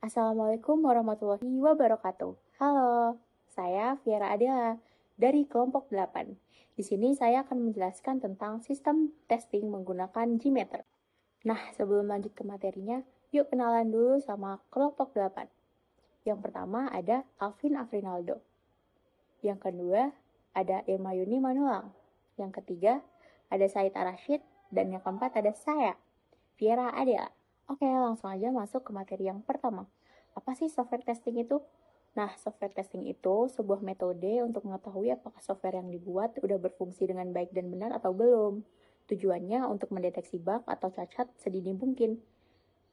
Assalamualaikum warahmatullahi wabarakatuh. Halo, saya Viera Adela dari kelompok 8. Di sini saya akan menjelaskan tentang sistem testing menggunakan Gmeter. Nah, sebelum lanjut ke materinya, yuk kenalan dulu sama kelompok 8. Yang pertama ada Alvin Afrinaldo. Yang kedua ada Irma Yuni Manulang. Yang ketiga ada Said Arashid. Dan yang keempat ada saya, Viera Adela. Oke, langsung aja masuk ke materi yang pertama. Apa sih software testing itu? Nah, software testing itu sebuah metode untuk mengetahui apakah software yang dibuat udah berfungsi dengan baik dan benar atau belum. Tujuannya untuk mendeteksi bug atau cacat sedini mungkin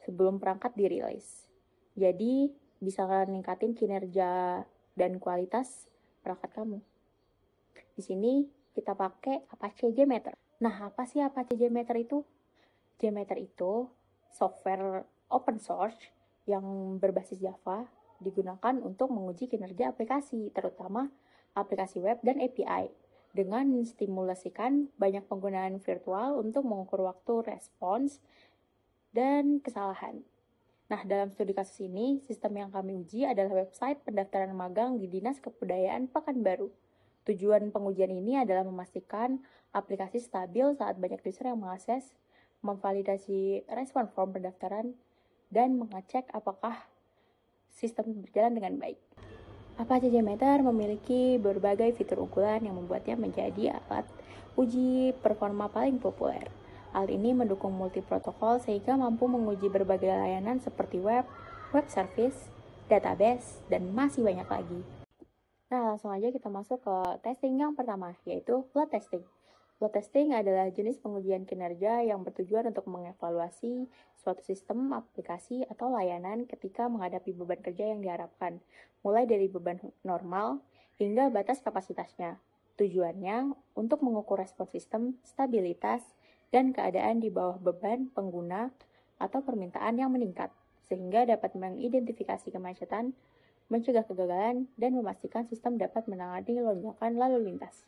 sebelum perangkat dirilis. Jadi, bisa meningkatin kinerja dan kualitas perangkat kamu. Di sini kita pakai Apache JMeter. Nah, apa sih Apache JMeter itu? JMeter itu software open source yang berbasis Java digunakan untuk menguji kinerja aplikasi, terutama aplikasi web dan API, dengan menstimulasikan banyak penggunaan virtual untuk mengukur waktu respons dan kesalahan. Nah, dalam studi kasus ini, sistem yang kami uji adalah website pendaftaran magang di Dinas Kebudayaan Pekanbaru. Tujuan pengujian ini adalah memastikan aplikasi stabil saat banyak user yang mengakses, memvalidasi respon form pendaftaran, dan mengecek apakah sistem berjalan dengan baik. Apache JMeter memiliki berbagai fitur unggulan yang membuatnya menjadi alat uji performa paling populer. Hal ini mendukung multi-protokol sehingga mampu menguji berbagai layanan seperti web, web service, database, dan masih banyak lagi. Nah, langsung aja kita masuk ke testing yang pertama, yaitu load testing. Load testing adalah jenis pengujian kinerja yang bertujuan untuk mengevaluasi suatu sistem, aplikasi, atau layanan ketika menghadapi beban kerja yang diharapkan, mulai dari beban normal hingga batas kapasitasnya. Tujuannya untuk mengukur respon sistem, stabilitas, dan keadaan di bawah beban pengguna atau permintaan yang meningkat, sehingga dapat mengidentifikasi kemacetan, mencegah kegagalan, dan memastikan sistem dapat menangani lonjakan lalu lintas.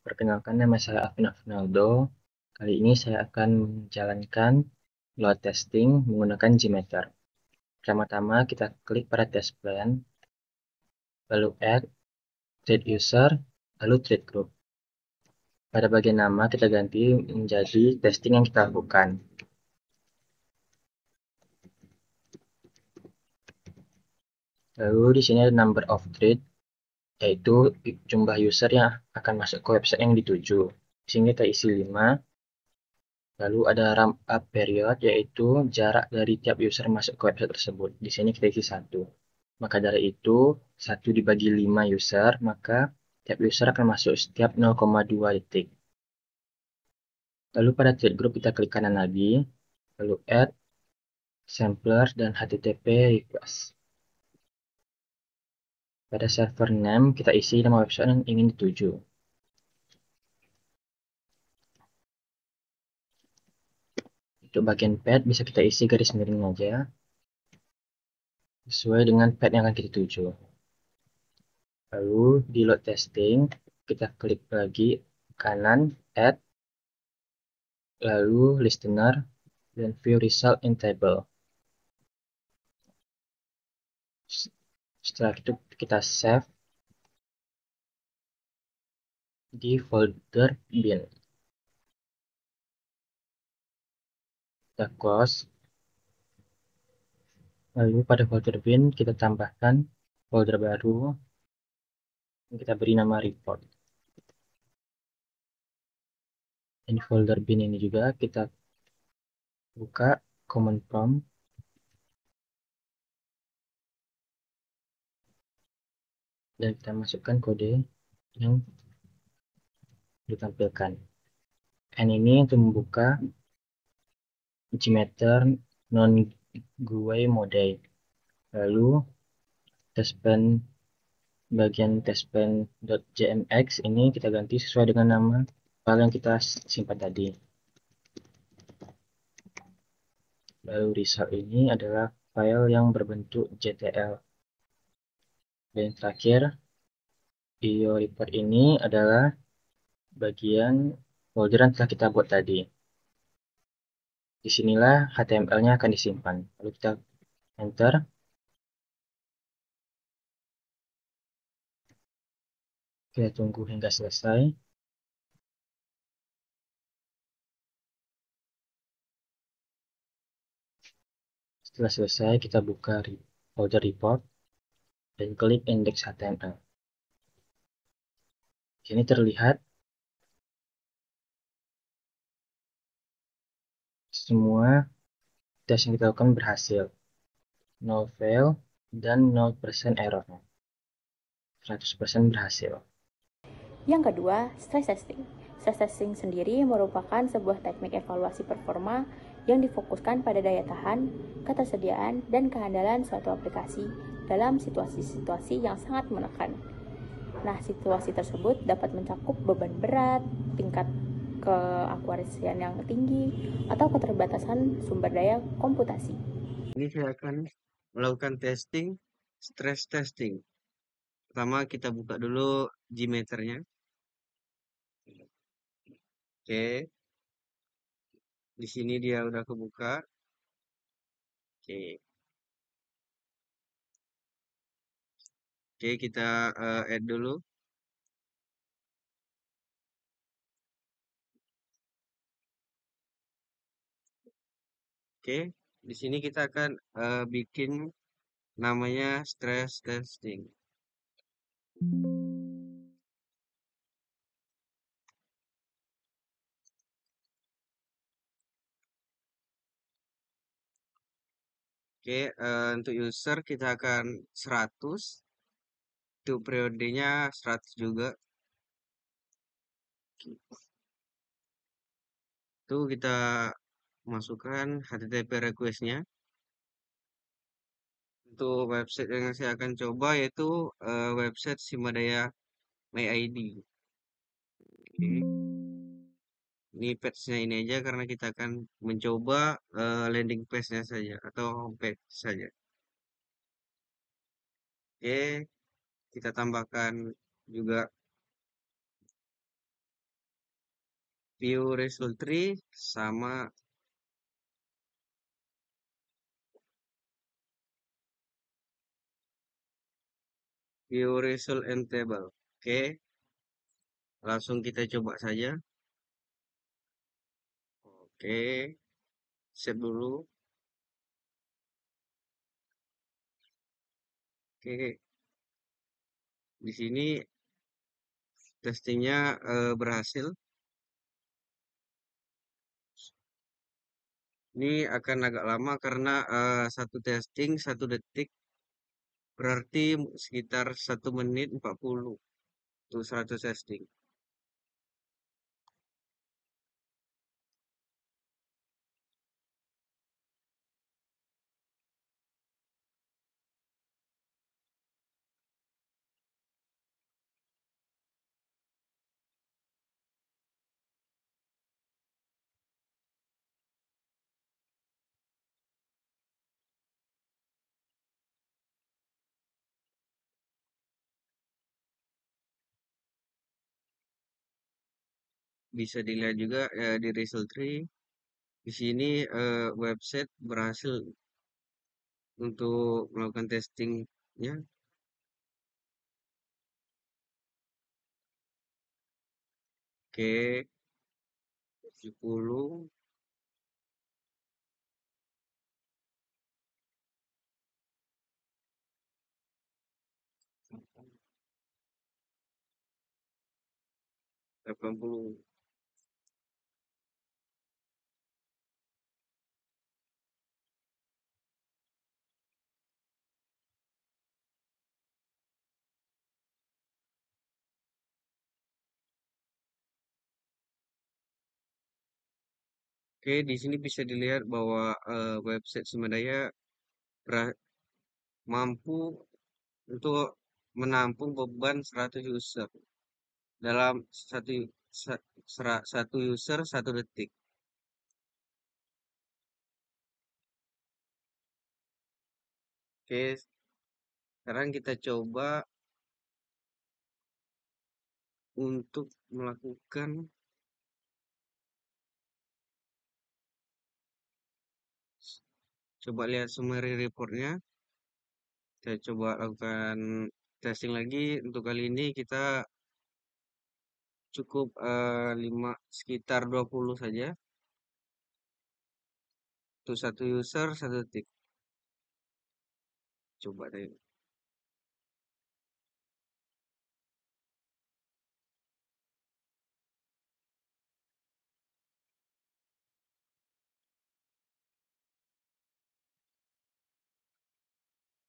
Perkenalkan, nama saya Alvin Afrinaldo. Kali ini saya akan menjalankan load testing menggunakan Gmeter. Pertama-tama kita klik pada test plan, lalu add, create user, lalu create group. Pada bagian nama kita ganti menjadi testing yang kita lakukan. Lalu di sini ada number of thread, yaitu jumlah user yang akan masuk ke website yang dituju. Di sini kita isi 5. Lalu ada ramp up period, yaitu jarak dari tiap user masuk ke website tersebut. Di sini kita isi 1. Maka dari itu, 1 dibagi 5 user, maka tiap user akan masuk setiap 0,2 detik. Lalu pada thread group kita klik kanan lagi, lalu add, sampler, dan HTTP request. Pada server name, kita isi nama website yang ingin dituju. Untuk bagian path bisa kita isi garis miring aja, sesuai dengan path yang akan kita tuju. Lalu di load testing, kita klik lagi kanan, add, lalu listener, dan view result in table. Setelah itu kita save di folder bin. Kita close. Lalu pada folder bin kita tambahkan folder baru yang kita beri nama report. Di folder bin ini juga kita buka command prompt dan kita masukkan kode yang ditampilkan. N ini untuk membuka Gmeter non-GUI mode. Lalu testpan bagian testpan.jmx ini kita ganti sesuai dengan nama file yang kita simpan tadi. Lalu result ini adalah file yang berbentuk JTL. Dan terakhir, IO report ini adalah bagian folder yang telah kita buat tadi. Disinilah HTML-nya akan disimpan. Lalu kita enter. Kita tunggu hingga selesai. Setelah selesai, kita buka folder report dan klik index HTML. Di sini terlihat semua tes yang kita lakukan berhasil. No fail dan 0% errornya. 100% berhasil. Yang kedua, stress testing. Stress testing sendiri merupakan sebuah teknik evaluasi performa yang difokuskan pada daya tahan, ketersediaan, dan kehandalan suatu aplikasi dalam situasi-situasi yang sangat menekan. Nah, situasi tersebut dapat mencakup beban berat, tingkat keakurasian yang tinggi, atau keterbatasan sumber daya komputasi. Ini saya akan melakukan testing, stress testing. Pertama kita buka dulu Gmeternya. Oke, di sini dia udah kebuka. Oke, oke kita add dulu. Oke, di sini kita akan bikin namanya stress testing. Oke, untuk user kita akan 100. Untuk periodenya 100 juga. Itu kita masukkan HTTP request-nya. Untuk website yang saya akan coba yaitu website Simadaya My ID. Oke. Ini page-nya ini aja karena kita akan mencoba landing page-nya saja atau homepage saja. Oke, kita tambahkan juga view result tree sama view result and table. Oke, langsung kita coba saja. Oke, save dulu. Oke, di sini testingnya berhasil. Ini akan agak lama karena satu testing 1 detik berarti sekitar 1 menit 40 untuk 100 testing. Bisa dilihat juga di result tree. Di sini website berhasil untuk melakukan testingnya. Oke, 70. Delapan puluh. Oke, di sini bisa dilihat bahwa website Sumedaya mampu untuk menampung beban 100 user dalam satu user 1 detik. Oke, sekarang kita coba untuk melakukan coba lihat summary reportnya. Saya coba lakukan testing lagi. Untuk kali ini kita cukup sekitar 20 saja. Untuk satu user, satu tick. Coba deh.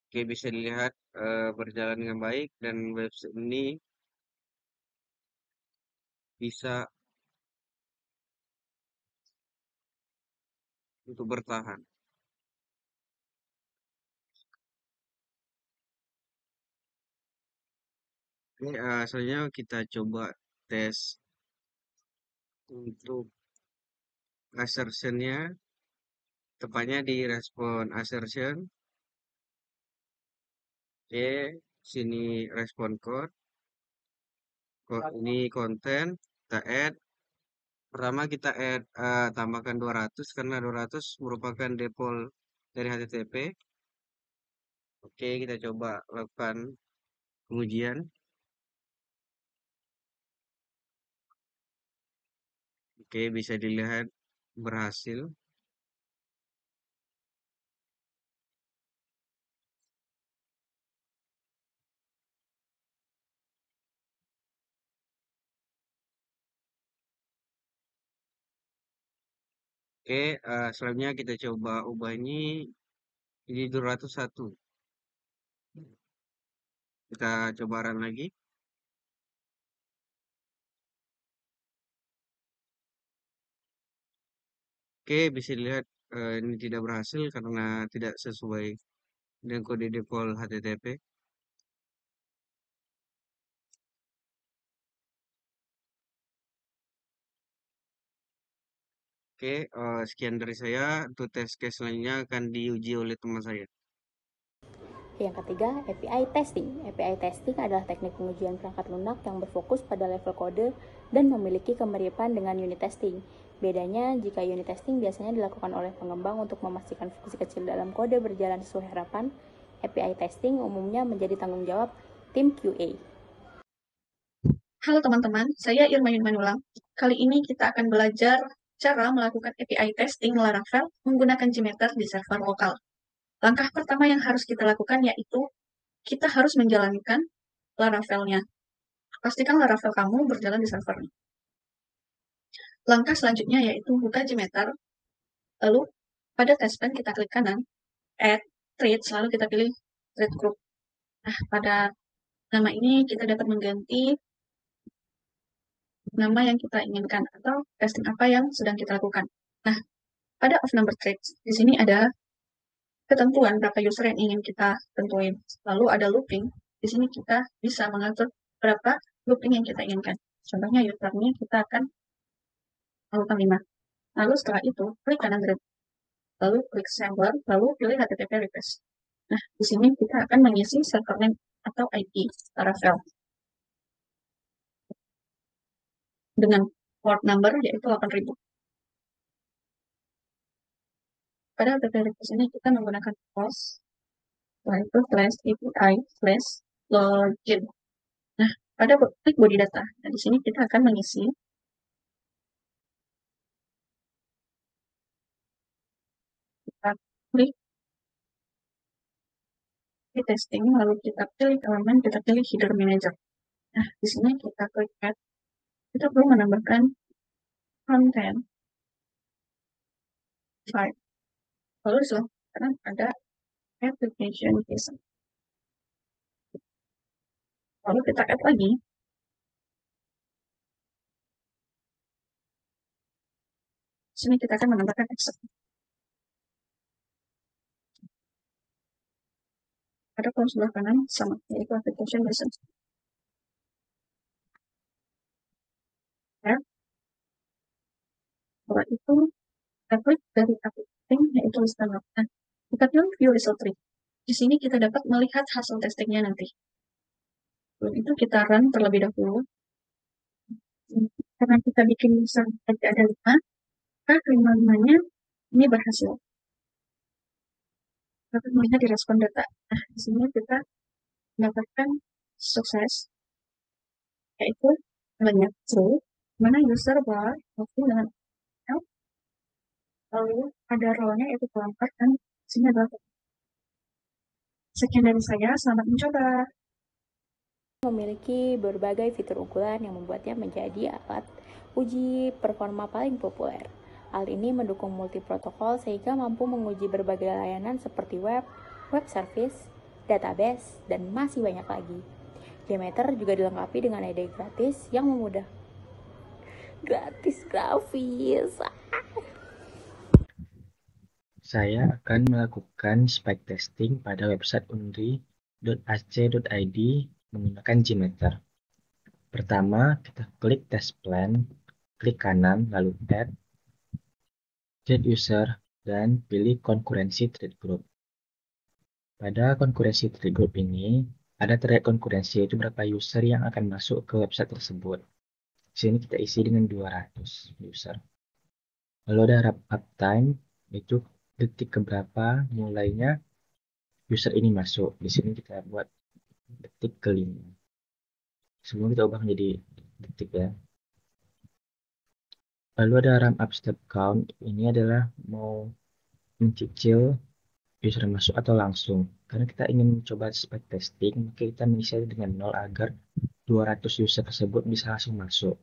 Oke, bisa dilihat berjalan dengan baik dan website ini bisa untuk bertahan. Oke, selanjutnya kita coba tes untuk assertion-nya, tepatnya di respon assertion. Oke, sini respon code. Ini konten, kita add. Pertama kita add tambahkan 200 karena 200 merupakan default dari HTTP. Oke, kita coba lakukan pengujian. Oke, bisa dilihat berhasil. Oke, selanjutnya kita coba ubah ini jadi 201. Kita coba run lagi. Oke, bisa dilihat ini tidak berhasil karena tidak sesuai dengan kode default HTTP. Oke, sekian dari saya. Untuk tes case selanjutnya akan diuji oleh teman saya. Yang ketiga, API testing. API testing adalah teknik pengujian perangkat lunak yang berfokus pada level kode dan memiliki kemiripan dengan unit testing. Bedanya, jika unit testing biasanya dilakukan oleh pengembang untuk memastikan fungsi kecil dalam kode berjalan sesuai harapan, API testing umumnya menjadi tanggung jawab tim QA. Halo teman-teman, saya Irma Manulang. Kali ini kita akan belajar cara melakukan API testing Laravel menggunakan Gmeter di server lokal. Langkah pertama yang harus kita lakukan yaitu kita harus menjalankan Laravelnya. Pastikan Laravel kamu berjalan di servernya. Langkah selanjutnya yaitu buka Gmeter, lalu pada taskbar kita klik kanan, add thread, selalu kita pilih thread group. Nah, pada nama ini kita dapat mengganti nama yang kita inginkan atau testing apa yang sedang kita lakukan. Nah, pada of number threads, di sini ada ketentuan berapa user yang ingin kita tentuin. Lalu ada looping, di sini kita bisa mengatur berapa looping yang kita inginkan. Contohnya usernya kita akan lakukan 5. Lalu setelah itu, klik kanan grab. Lalu klik sampler, lalu pilih HTTP request. Nah, di sini kita akan mengisi server name atau IP Laravel dengan port number yaitu 8000. Pada HTTP request ini kita menggunakan host, setelah itu /API/login. Nah, pada klik body data. Nah, di sini kita akan mengisi kita klik di testing, lalu kita pilih elemen, kita pilih header manager. Nah, di sini kita klik add. Kita perlu menambahkan content file. Lalu selanjutnya ada application JSON. Lalu kita add lagi. Di sini kita akan menambahkan except. Pada kolom sebelah kanan sama, yaitu application JSON. Ya. Setelah itu, kita klik dari application, yaitu list number. Nah, kita pilih view result tree. Di sini kita dapat melihat hasil testingnya nanti. Sebelum itu kita run terlebih dahulu. Karena kita bikin user tadi ada 5, maka 5-5-nya ini berhasil. Dapat melihat di respon data. Nah, di sini kita mendapatkan sukses, yaitu banyak true, mana user bar login dengan email, lalu ada role-nya yaitu pelanggan dan isinya adalah sekian dari saya, selamat mencoba. Memiliki berbagai fitur unggulan yang membuatnya menjadi alat uji performa paling populer. Hal ini mendukung multi protokol sehingga mampu menguji berbagai layanan seperti web, web service, database, dan masih banyak lagi. JMeter juga dilengkapi dengan ide gratis yang memudahkan gratis grafis. Saya akan melakukan spike testing pada website unri.ac.id menggunakan JMeter. Pertama, kita klik test plan, klik kanan, lalu add, trade user, dan pilih konkurensi trade group. Pada konkurensi trade group ini, ada terlihat konkurensi yaitu berapa user yang akan masuk ke website tersebut. Di sini kita isi dengan 200 user. Lalu ada wrap up time, itu detik keberapa mulainya user ini masuk. Di sini kita buat detik kelima. Sebelum kita ubah menjadi detik ya. Lalu ada ramp up step count. Ini adalah mau mencicil user masuk atau langsung. Karena kita ingin mencoba spike testing, maka kita mengisi dengan 0 agar 200 user tersebut bisa langsung masuk.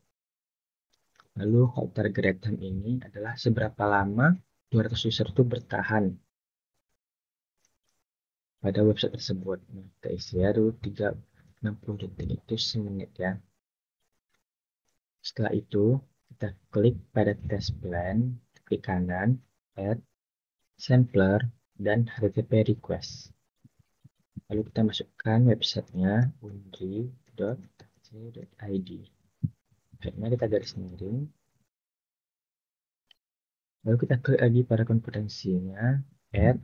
Lalu hold target time ini adalah seberapa lama 200 user itu bertahan pada website tersebut. Nah, kita isi ya dulu 60 detik itu semenit ya. Setelah itu, kita klik pada test plan, klik kanan, add, sampler, dan HTTP request. Lalu kita masukkan websitenya unri.ac.id. Baiknya kita garis miring. Lalu kita klik lagi pada kompetensinya, add,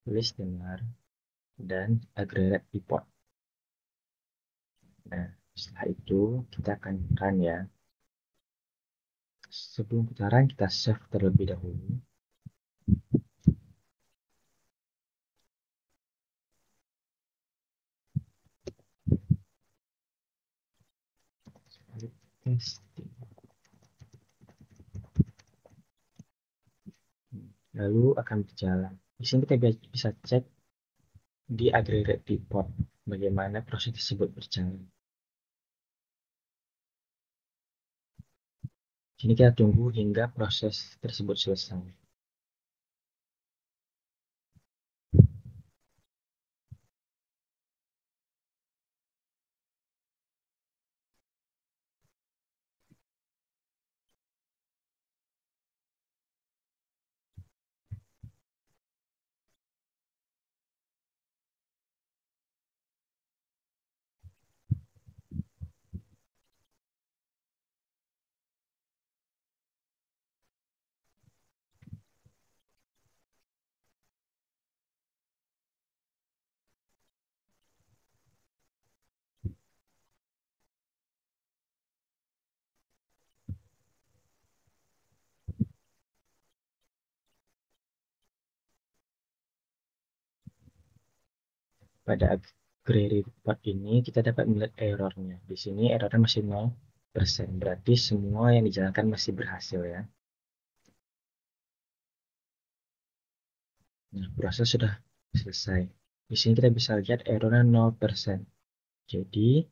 listener, dan aggregate report. Nah, setelah itu kita akan run ya. Sebelum kita run, kita save terlebih dahulu. Testing. Lalu akan berjalan. Di sini kita bisa cek di aggregate report bagaimana proses tersebut berjalan. Sini kita tunggu hingga proses tersebut selesai. Pada aggregate report ini kita dapat melihat errornya. Di sini errornya masih 0%, berarti semua yang dijalankan masih berhasil ya. Nah, proses sudah selesai. Di sini kita bisa lihat errornya 0%. Jadi,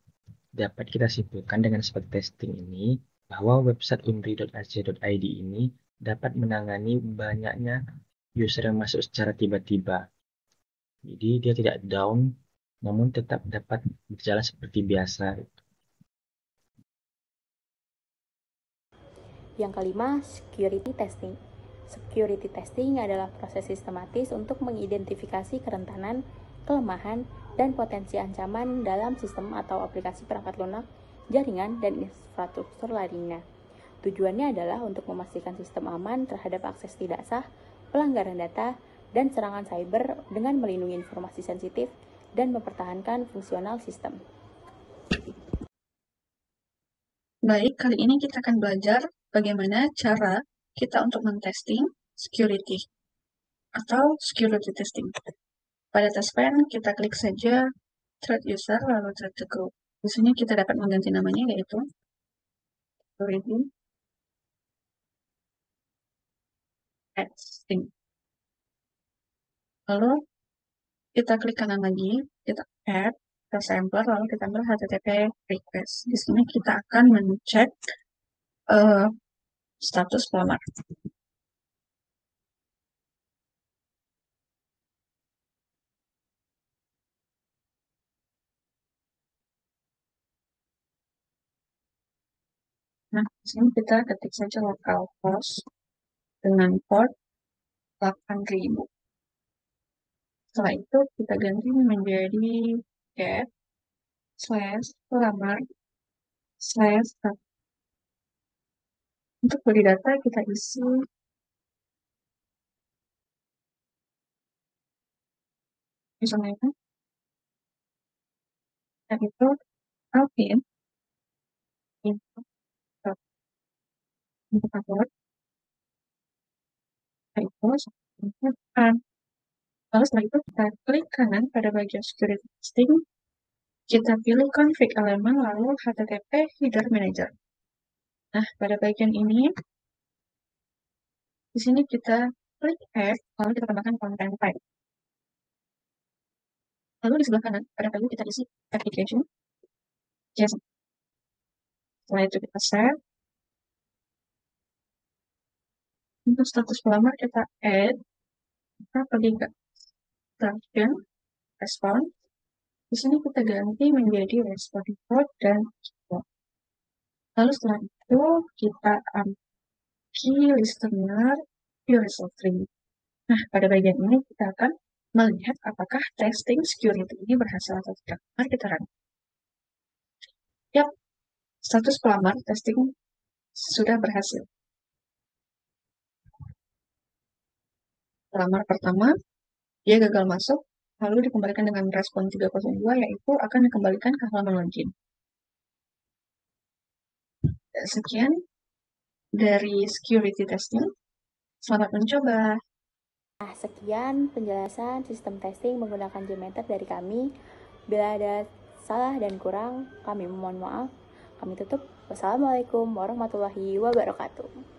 dapat kita simpulkan dengan spike testing ini bahwa website unri.ac.id ini dapat menangani banyaknya user yang masuk secara tiba-tiba. Jadi dia tidak down, namun tetap dapat berjalan seperti biasa. Yang kelima, security testing. Security testing adalah proses sistematis untuk mengidentifikasi kerentanan, kelemahan, dan potensi ancaman dalam sistem atau aplikasi perangkat lunak, jaringan, dan infrastruktur lainnya. Tujuannya adalah untuk memastikan sistem aman terhadap akses tidak sah, pelanggaran data, dan serangan cyber dengan melindungi informasi sensitif dan mempertahankan fungsional sistem. Baik, kali ini kita akan belajar bagaimana cara kita untuk men-testing security atau security testing. Pada test plan, kita klik saja thread user lalu thread the group. Di sini kita dapat mengganti namanya yaitu security testing. Lalu kita klik kanan lagi, kita add, kita sampler, lalu kita ambil HTTP request. Di sini kita akan mencek status pelamar. Nah, di sini kita ketik saja localhost dengan port 8000. Setelah itu kita ganti menjadi get /pelamar /. Untuk body data kita isi username, dan itu Alvin, info, untuk password, itu depan. Lalu setelah itu kita klik kanan pada bagian security testing, kita pilih config element lalu HTTP header manager. Nah, pada bagian ini, di sini kita klik add, lalu kita tambahkan content type. Lalu di sebelah kanan, pada bagian kita isi application, JSON. Setelah itu kita save. Untuk status pelamar kita add, kita pergi ke function, response. Di sini kita ganti menjadi response report dan report. Lalu setelah itu kita ambil key listener result tree. Nah, pada bagian ini kita akan melihat apakah testing security ini berhasil atau tidak. Mari kita run. Yap, status pelamar testing sudah berhasil. Pelamar pertama, dia gagal masuk, lalu dikembalikan dengan respon 302, yaitu akan dikembalikan ke halaman login. Sekian dari security testing. Selamat mencoba. Nah, sekian penjelasan sistem testing menggunakan JMeter dari kami. Bila ada salah dan kurang, kami mohon maaf. Kami tutup. Wassalamualaikum warahmatullahi wabarakatuh.